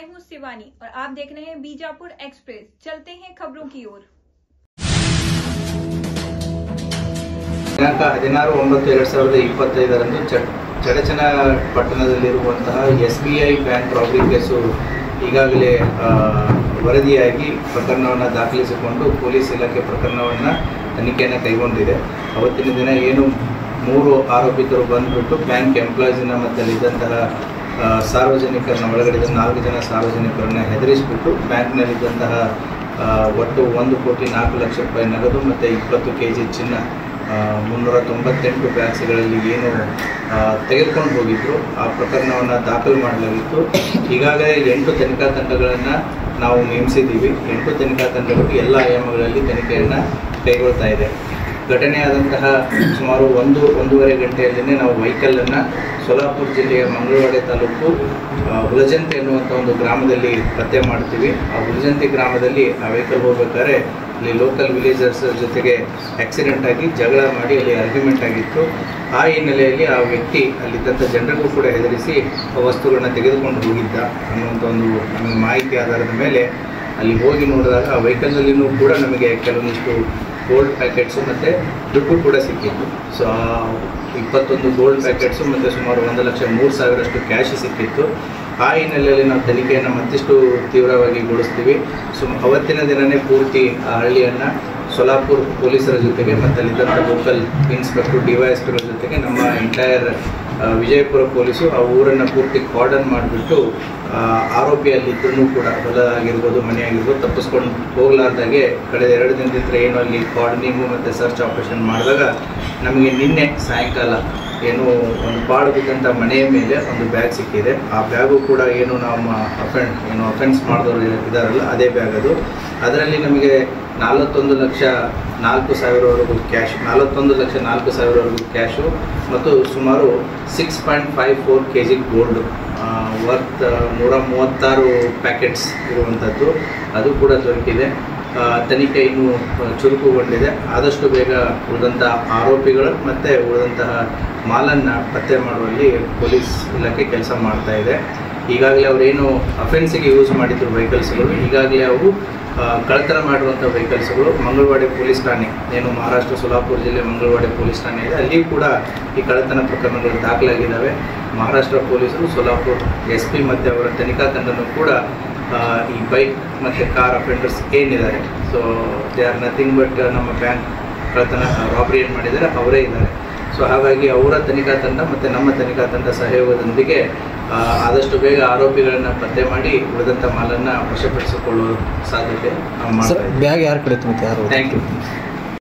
हूँ शिवानी और आप देख रहे हैं बीजापुर एक्सप्रेस। चलते हैं खबरों की ओर। ದಿನಾಂಕ 16/9/2025 ಚಡಚಣ ಪಟ್ಟಣದಲ್ಲಿರುವಂತಹ SBI ಬ್ಯಾಂಕ್ ರಾಬರಿ ಕೇಸು ಈಗಾಗಲೇ ವರದಿಯಾಗಿ ಪ್ರಕರಣವನ್ನು ದಾಖಲಿಸಿಕೊಂಡು ಪೊಲೀಸ್ ಇಲಾಖೆ ಪ್ರಕರಣವನ್ನು ತನಿಖೆಯನ್ನು ಕೈಗೊಂಡಿದೆ. ಅವತ್ತಿನ ದಿನ ಏನು 3 ಆರೋಪಿತರು ಬಂದುಬಿಟ್ಟು ಬ್ಯಾಂಕ್ ಎಂಪ್ಲಾಯೀಸ್ನ ಮತ್ತು ಅಲ್ಲಿದ್ದಂತಹ ಸಾರ್ವಜನಿಕರನ್ನ ಒಳಗಡೆ 4 ಜನ ಸಾರ್ವಜನಿಕರನ್ನು ಹೆದರಿಸಿಬಿಟ್ಟು ಬ್ಯಾಂಕ್ನಲ್ಲಿದ್ದಂತಹ ಒಟ್ಟು 1,04,00,000 ರೂಪಾಯಿ ನಗದು ಮತ್ತು 20 kg ಚಿನ್ನ 398 ಬ್ಯಾಗ್ಸ್ಗಳಲ್ಲಿ ಏನು ತೆಗೆದುಕೊಂಡು ಹೋಗಿದ್ರು ಆ ಪ್ರಕರಣವನ್ನು ದಾಖಲು ಮಾಡಲಾಗಿತ್ತು. ಈಗಾಗಲೇ 8 ತನಿಖಾ ತಂಡಗಳನ್ನು ನಾವು ನೇಮಿಸಿದ್ದೀವಿ. 8 ತನಿಖಾ ತಂಡಗಳು ಎಲ್ಲ ಆಯಾಮಗಳಲ್ಲಿ ತನಿಖೆಯನ್ನು ಕೈಗೊಳ್ತಾ ಇದೆ. ಘಟನೆಯಾದಂತಹ ಸುಮಾರು 1-1.5 ಗಂಟೆಯಲ್ಲೇ ನಾವು ವೆಹಿಕಲನ್ನು ಸೋಲಾಪುರ ಜಿಲ್ಲೆಯ ಮಂಗಳವಾಡೆ ತಾಲೂಕು ಹುಲಜಂತಿ ಎನ್ನುವಂಥ ಒಂದು ಗ್ರಾಮದಲ್ಲಿ ಪತ್ತೆ ಮಾಡ್ತೀವಿ. ಆ ಹುಲಜಂತಿ ಗ್ರಾಮದಲ್ಲಿ ಆ ವೆಹಿಕಲ್ ಹೋಗ್ಬೇಕಾದ್ರೆ ಅಲ್ಲಿ ಲೋಕಲ್ ವಿಲೇಜರ್ಸ್ ಜೊತೆಗೆ ಆಕ್ಸಿಡೆಂಟ್ ಆಗಿ ಜಗಳ ಮಾಡಿ ಅಲ್ಲಿ ಆರ್ಗ್ಯುಮೆಂಟ್ ಆಗಿತ್ತು. ಆ ಹಿನ್ನೆಲೆಯಲ್ಲಿ ಆ ವ್ಯಕ್ತಿ ಅಲ್ಲಿದ್ದಂಥ ಜನರಿಗೂ ಕೂಡ ಹೆದರಿಸಿ ವಸ್ತುಗಳನ್ನ ತೆಗೆದುಕೊಂಡು ಹೋಗಿದ್ದ ಅನ್ನುವಂಥ ಒಂದು ನಮಗೆ ಮಾಹಿತಿ ಆಧಾರದ ಮೇಲೆ ಅಲ್ಲಿ ಹೋಗಿ ನೋಡಿದಾಗ ಆ ವೆಹಿಕಲ್ನಲ್ಲಿಯೂ ಕೂಡ ನಮಗೆ ಕೆಲವೊಂದಿಷ್ಟು ಗೋಲ್ಡ್ ಪ್ಯಾಕೆಟ್ಸು ಮತ್ತು ದುಡ್ಡು ಕೂಡ ಸಿಕ್ಕಿತ್ತು. ಸೊ 21 ಗೋಲ್ಡ್ ಪ್ಯಾಕೆಟ್ಸು ಮತ್ತು ಸುಮಾರು 1,03,000 ಕ್ಯಾಶ್ ಸಿಕ್ಕಿತ್ತು. ಆ ಹಿನ್ನೆಲೆಯಲ್ಲಿ ನಾವು ತನಿಖೆಯನ್ನು ಮತ್ತಿಷ್ಟು ತೀವ್ರವಾಗಿ ಗೊಳಿಸ್ತೀವಿ. ಅವತ್ತಿನ ದಿನವೇ ಪೂರ್ತಿ ಆ ಹಳ್ಳಿಯನ್ನು ಸೋಲಾಪುರ ಪೊಲೀಸರ ಜೊತೆಗೆ ಮತ್ತು ಅಲ್ಲಿದ್ದಂಥ ಲೋಕಲ್ ಇನ್ಸ್ಪೆಕ್ಟರ್ DYSPಗಳ ಜೊತೆಗೆ ನಮ್ಮ ಎಂಟೈರ್ ವಿಜಯಪುರ ಪೊಲೀಸು ಆ ಊರನ್ನು ಪೂರ್ತಿ ಕಾರ್ಡನ್ ಮಾಡಿಬಿಟ್ಟು ಆರೋಪಿಯಲ್ಲಿದ್ದರೂ ಕೂಡ ಹೊಲ ಆಗಿರ್ಬೋದು ಮನೆ ಆಗಿರ್ಬೋದು ತಪ್ಪಿಸ್ಕೊಂಡು ಹೋಗಲಾರ್ದಾಗೆ ಕಳೆದ 2 ದಿನದಿಂದ ಏನು ಅಲ್ಲಿ ಕಾರ್ಡನಿಂಗು ಮತ್ತು ಸರ್ಚ್ ಆಪರೇಷನ್ ಮಾಡಿದಾಗ ನಮಗೆ ನಿನ್ನೆ ಸಾಯಂಕಾಲ ಏನು ಒಂದು ಪಾಡು ಬಿದ್ದಂಥ ಮನೆಯ ಮೇಲೆ ಒಂದು ಬ್ಯಾಗ್ ಸಿಕ್ಕಿದೆ. ಆ ಬ್ಯಾಗು ಕೂಡ ಏನು ನಮ್ಮ ಅಫೆನ್ಸ್ ಮಾಡಿದವರು ಇದ್ದಾರಲ್ಲ ಅದೇ ಬ್ಯಾಗ್ ಅದು. ಅದರಲ್ಲಿ ನಮಗೆ 41,04,000ವರೆಗೂ ಕ್ಯಾಶ್ 41,04,000ವರೆಗೂ ಕ್ಯಾಶು ಮತ್ತು ಸುಮಾರು 6.54 kg ಗೋಲ್ಡ್ ವರ್ತ್ 136 ಪ್ಯಾಕೆಟ್ಸ್ ಇರುವಂಥದ್ದು ಅದು ಕೂಡ ದೊರಕಿದೆ. ತನಿಖೆ ಇನ್ನೂ ಚುರುಕುಗೊಂಡಿದೆ. ಆದಷ್ಟು ಬೇಗ ಉಳಿದಂಥ ಆರೋಪಿಗಳು ಮತ್ತು ಉಳಿದಂತಹ ಮಾಲನ್ನು ಪತ್ತೆ ಮಾಡುವಲ್ಲಿ ಪೊಲೀಸ್ ಇಲಾಖೆ ಕೆಲಸ ಮಾಡ್ತಾ ಇದೆ. ಈಗಾಗಲೇ ಅವರೇನು ಅಫೆನ್ಸಿಗೆ ಯೂಸ್ ಮಾಡಿದ್ರು ವೆಹಿಕಲ್ಸ್ಗಳು ಈಗಾಗಲೇ ಅವು ಕಳ್ಳತನ ಮಾಡಿರುವಂಥ ವೆಹಿಕಲ್ಸ್ಗಳು ಮಂಗಳವಾಡೆ ಪೊಲೀಸ್ ಠಾಣೆ ಏನು ಮಹಾರಾಷ್ಟ್ರ ಸೋಲಾಪುರ ಜಿಲ್ಲೆ ಮಂಗಳವಾಡೆ ಪೊಲೀಸ್ ಠಾಣೆ ಇದೆ ಅಲ್ಲಿ ಕೂಡ ಈ ಕಳ್ಳತನ ಪ್ರಕರಣಗಳು ದಾಖಲಾಗಿದ್ದಾವೆ. ಮಹಾರಾಷ್ಟ್ರ ಪೊಲೀಸರು ಸೋಲಾಪುರ SP ಮತ್ತು ಅವರ ತನಿಖಾ ತಂಡನೂ ಕೂಡ ಈ ಬೈಕ್ ಮತ್ತು ಕಾರ್ ಅಫೆಂಡರ್ಸ್ ಏನಿದ್ದಾರೆ so they are nothing but ನಮ್ಮ ಬ್ಯಾಂಕ್ ಕಳ್ಳತನ ರಾಬರಿ ಏನು ಮಾಡಿದ್ದಾರೆ ಅವರೇ ಇದ್ದಾರೆ. ಸೊ ಹಾಗಾಗಿ ಅವರ ತನಿಖಾ ತಂಡ ಮತ್ತು ನಮ್ಮ ತನಿಖಾ ತಂಡ ಸಹಯೋಗದೊಂದಿಗೆ ಆದಷ್ಟು ಬೇಗ ಆರೋಪಿಗಳನ್ನು ಪತ್ತೆ ಮಾಡಿ ಉಳಿದಂಥ ಮಾಲನ್ನು ವಶಪಡಿಸಿಕೊಳ್ಳುವ ಸಾಧ್ಯತೆ ನಾವು ಮಾಡ್ತಾ ಇದ್ದೀವಿ. ಬ್ಯಾಗ್ ಯಾರ ಕಡೆ? Thank you.